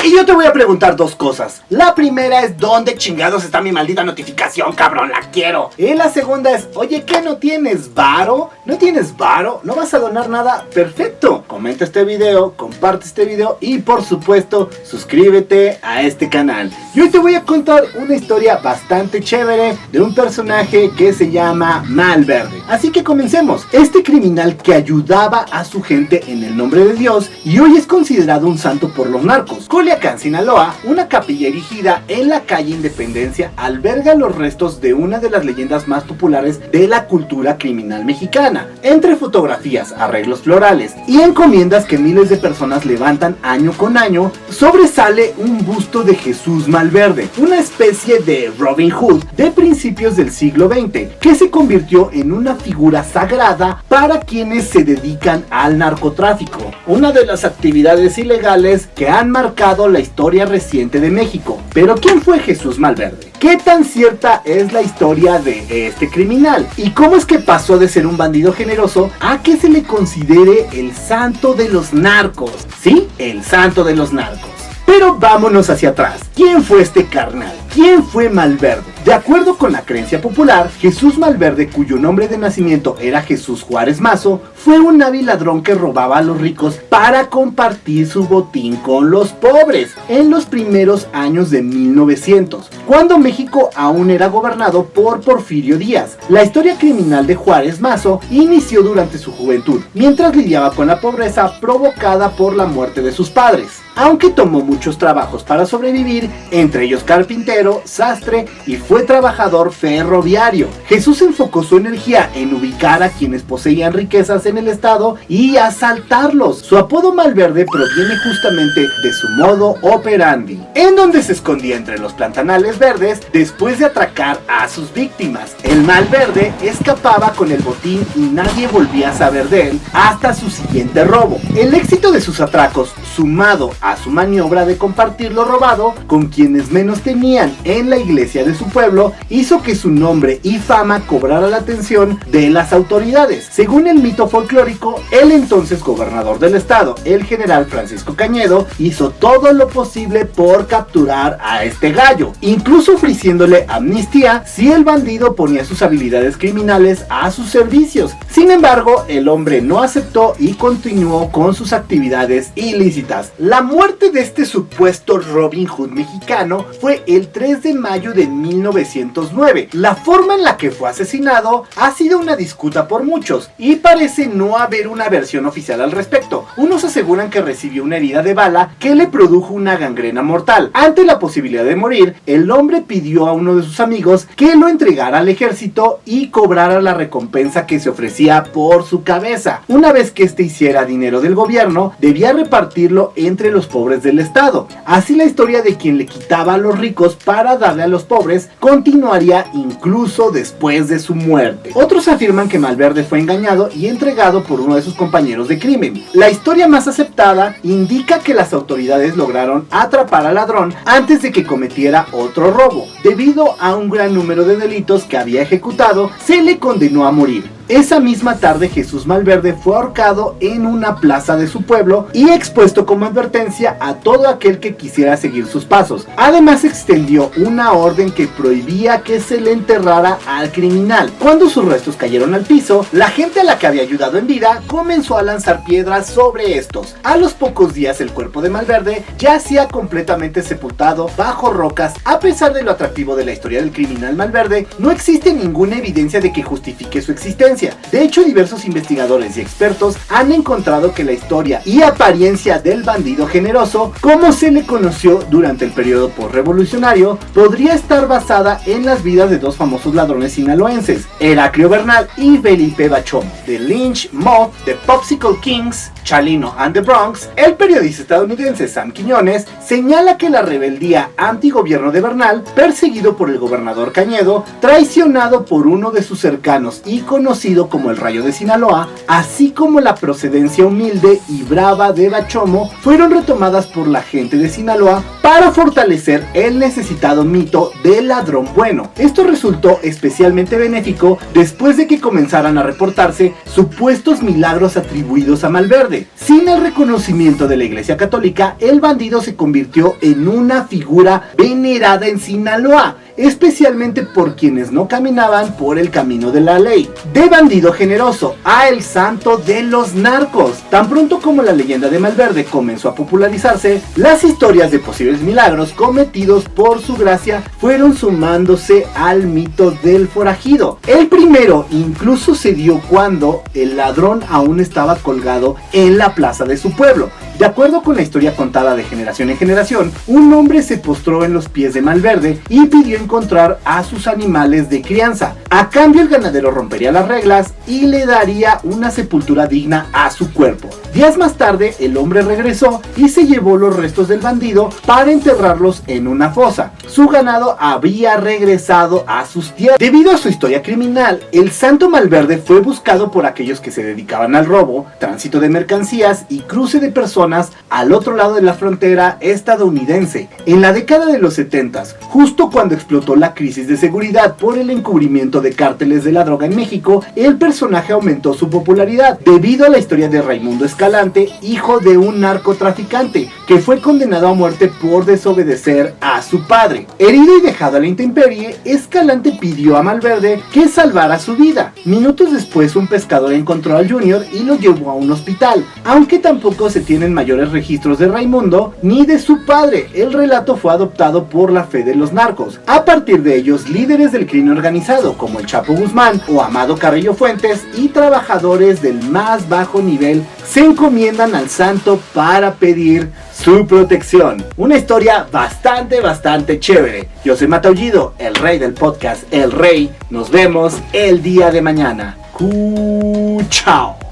Y yo te voy a preguntar dos cosas. La primera es, ¿dónde chingados está mi maldita notificación, cabrón? La quiero. Y la segunda es, oye, ¿qué no tienes varo? ¿No tienes varo? ¿No vas a donar nada? Perfecto. Comenta este video, comparte este video y por supuesto, suscríbete a este canal. Y hoy te voy a contar una historia bastante chévere de un personaje que se llama Malverde. Así que comencemos. Este criminal que ayudaba a su gente en el nombre de Dios y hoy es considerado un santo por los narcos. Culiacán, Sinaloa, una capilla erigida en la calle Independencia alberga los restos de una de las leyendas más populares de la cultura criminal mexicana. Entre fotografías, arreglos florales y encomiendas que miles de personas levantan año con año, sobresale un busto de Jesús Malverde, una especie de Robin Hood de principios del siglo XX, que se convirtió en una figura sagrada para quienes se dedican al narcotráfico, una de las actividades ilegales que han marcado la historia reciente de México. Pero ¿quién fue Jesús Malverde? ¿Qué tan cierta es la historia de este criminal? ¿Y cómo es que pasó de ser un bandido generoso a que se le considere el santo de los narcos? Sí, el santo de los narcos. Pero vámonos hacia atrás. ¿Quién fue este carnal? ¿Quién fue Malverde? De acuerdo con la creencia popular, Jesús Malverde, cuyo nombre de nacimiento era Jesús Juárez Mazo, fue un hábil ladrón que robaba a los ricos para compartir su botín con los pobres en los primeros años de 1900, cuando México aún era gobernado por Porfirio Díaz. La historia criminal de Juárez Mazo inició durante su juventud, mientras lidiaba con la pobreza provocada por la muerte de sus padres. Aunque tomó muchos trabajos para sobrevivir, entre ellos carpintero, sastre y fue trabajador ferroviario, Jesús enfocó su energía en ubicar a quienes poseían riquezas en el estado y asaltarlos. Su apodo Malverde proviene justamente de su modo operandi, en donde se escondía entre los platanales verdes después de atracar a sus víctimas. El Malverde escapaba con el botín y nadie volvía a saber de él hasta su siguiente robo. El éxito de sus atracos, sumado a su maniobra de compartir lo robado con quienes menos tenían en la iglesia de su pueblo, hizo que su nombre y fama cobrara la atención de las autoridades. Según el mito folclórico, el entonces gobernador del estado, el general Francisco Cañedo, hizo todo lo posible por capturar a este gallo, incluso ofreciéndole amnistía si el bandido ponía sus habilidades criminales a sus servicios. Sin embargo, el hombre no aceptó y continuó con sus actividades ilícitas. La muerte de este supuesto Robin Hood mexicano fue el 3 de mayo de 1909. La forma en la que fue asesinado ha sido una disputa por muchos y parece no haber una versión oficial al respecto. Unos aseguran que recibió una herida de bala que le produjo una gangrena mortal. Ante la posibilidad de morir, el hombre pidió a uno de sus amigos que lo entregara al ejército y cobrara la recompensa que se ofrecía por su cabeza. Una vez que este hiciera dinero del gobierno, debía repartirlo entre los pobres del estado. Así la historia de quien le quitaba a los ricos para darle a los pobres continuaría incluso después de su muerte. Otros afirman que Malverde fue engañado y entregado por uno de sus compañeros de crimen. La historia más aceptada indica que las autoridades lograron atrapar al ladrón antes de que cometiera otro robo. Debido a un gran número de delitos que había ejecutado, se le condenó a morir. Esa misma tarde Jesús Malverde fue ahorcado en una plaza de su pueblo y expuesto como advertencia a todo aquel que quisiera seguir sus pasos. Además extendió una orden que prohibía que se le enterrara al criminal. Cuando sus restos cayeron al piso, la gente a la que había ayudado en vida comenzó a lanzar piedras sobre estos. A los pocos días el cuerpo de Malverde yacía completamente sepultado bajo rocas. A pesar de lo atractivo de la historia del criminal Malverde, no existe ninguna evidencia de que justifique su existencia. De hecho, diversos investigadores y expertos han encontrado que la historia y apariencia del bandido generoso, como se le conoció durante el periodo postrevolucionario, podría estar basada en las vidas de dos famosos ladrones sinaloenses, Heraclio Bernal y Felipe Bachomo. The Lynch Mob, The Popsicle Kings, Chalino and the Bronx. El periodista estadounidense Sam Quiñones señala que la rebeldía antigobierno de Bernal, perseguido por el gobernador Cañedo, traicionado por uno de sus cercanos y conocido como el Rayo de Sinaloa, así como la procedencia humilde y brava de Bachomo, fueron retomadas por la gente de Sinaloa para fortalecer el necesitado mito del ladrón bueno. Esto resultó especialmente benéfico después de que comenzaran a reportarse supuestos milagros atribuidos a Malverde. Sin el reconocimiento de la Iglesia Católica, el bandido se convirtió en una figura venerada en Sinaloa, especialmente por quienes no caminaban por el camino de la ley. De bandido generoso a el santo de los narcos. Tan pronto como la leyenda de Malverde comenzó a popularizarse, las historias de posibles milagros cometidos por su gracia fueron sumándose al mito del forajido. El primero incluso se dio cuando el ladrón aún estaba colgado en la plaza de su pueblo. De acuerdo con la historia contada de generación en generación, un hombre se postró en los pies de Malverde y pidió encontrar a sus animales de crianza. A cambio, el ganadero rompería las reglas y le daría una sepultura digna a su cuerpo. Días más tarde, el hombre regresó y se llevó los restos del bandido para enterrarlos en una fosa. Su ganado había regresado a sus tierras. Debido a su historia criminal, el santo Malverde fue buscado por aquellos que se dedicaban al robo, tránsito de mercancías y cruce de personas al otro lado de la frontera estadounidense. En la década de los 70s, justo cuando explotó la crisis de seguridad por el encubrimiento de cárteles de la droga en México, el personaje aumentó su popularidad debido a la historia de Raimundo Escalante, hijo de un narcotraficante que fue condenado a muerte por desobedecer a su padre. Herido y dejado a la intemperie, Escalante pidió a Malverde que salvara su vida. Minutos después, un pescador encontró al Junior y lo llevó a un hospital, aunque tampoco se tienen mayores registros de Raimundo ni de su padre. El relato fue adoptado por la fe de los narcos. A partir de ellos, líderes del crimen organizado como el Chapo Guzmán o Amado Carrillo Fuentes y trabajadores del más bajo nivel se encomiendan al santo para pedir su protección. Una historia bastante chévere. Yo soy Mataullido, el rey del podcast El Rey. Nos vemos el día de mañana. Chao.